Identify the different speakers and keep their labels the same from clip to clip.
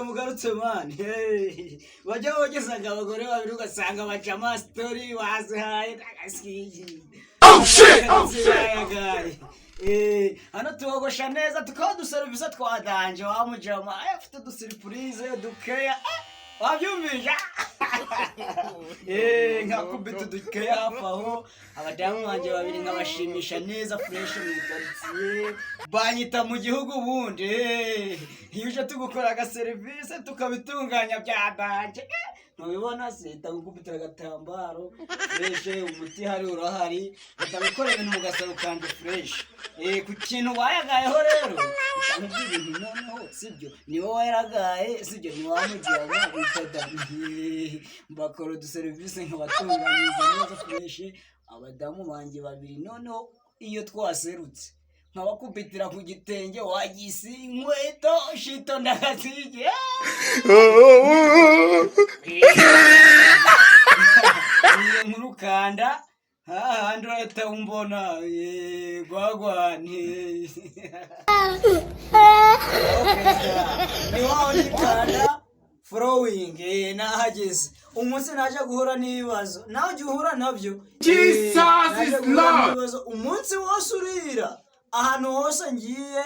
Speaker 1: mugarutse man. Bajya bogezaga abagore babiri ugasanga baca ama story bazihaye agasiye. Oh shit. Hano tubogosha neza tukaba duservisa twadanje wamujama afite dusurprise dukeya wabyumvija nkakubita dukeya hafaho abadamu banje babiri nkabashimisha neza fresh mu quartier banyita mu gihugu bundi yuje tugukora aga service tukabitunganya byadanje nubibona sita gukubitira gatambaro fresh umuti hari urahari utabikora ibintu mugasaro kandi fresh ku kintu wayagayeho rero utamubwira ibintu noneho sibyo ni wowe waragaye sibyo ni wamujyana bitadani mbakora du service nk'abatunganyiriza neza fresh abadamu banje babiri noneho iyo twaserutse nkabakubitira ku gitenge wagisi inkweto shito ndakazige nkurukanda androeta umbona gwagwane ni wao nikanda flowing nahageze umunsi naje guhura n'ibibazo nawe gihura nabyo
Speaker 2: Jesus is Lord
Speaker 1: umunsi wose urira ahantu hose ngiye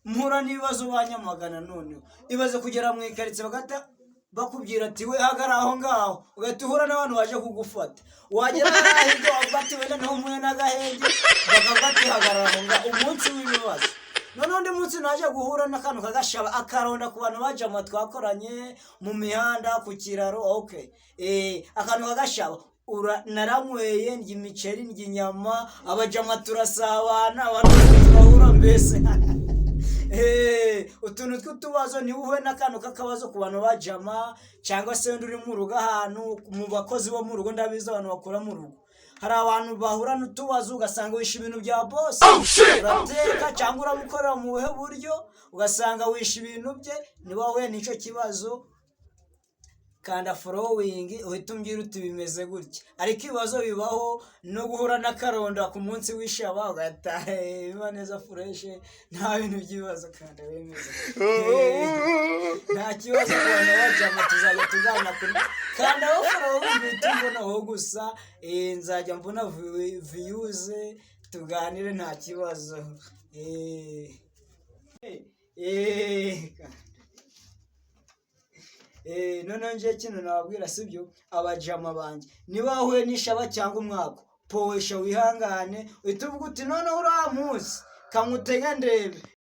Speaker 1: mpura n'ibibazo banyamagana none ibaze kugera mu ikarice bagata bakubwira ati we hagara aho ngaho ugahita uhura n'abantu baje kugufata wagera ahiryo bati wenda no muye n'agahenge bakabati hagara aho ngaho umunsi w'ibibazo none undi munsi naje guhura n'akantu kagashaba akaronda ku bantu baje twakoranye mu mihanda ku kiraro okay akantu kagashaba naramweye ndya imiceri ndya inyama abajama turasabana abantu turahura mbese utuntu tw'utubazo ni uhuye n'akantu k'akabazo ku bantu bajama cyangwa se uri mu rugo ahantu mu bakozi bo mu rugo ndabiza abantu bakora mu rugo hari abantu bahura n'utubazo ugasanga wisha ibintu bya boss urateka cyangwa uramukorera mu buhe buryo ugasanga wisha ibintu bye niba wahuye n'icyo kibazo kanda following uhita umbwira uti bimeze gutya ariko ibibazo bibaho no guhura n'akaronda ku munsi w'ishaba ugataha biba neza fresh nta bintu by'ibibazo kandi wemeza nta kibazo kubona bajama tuzajya tugana kuri kanda following bitubona aho gusa nzajya mbona views tuganire nta kibazo none nje kintu nababwira sibyo abajama banje niba huye n'ishaba cyangwa umwako powesha wihangane uhita uvuga uti none uramuzi kamutega ndebe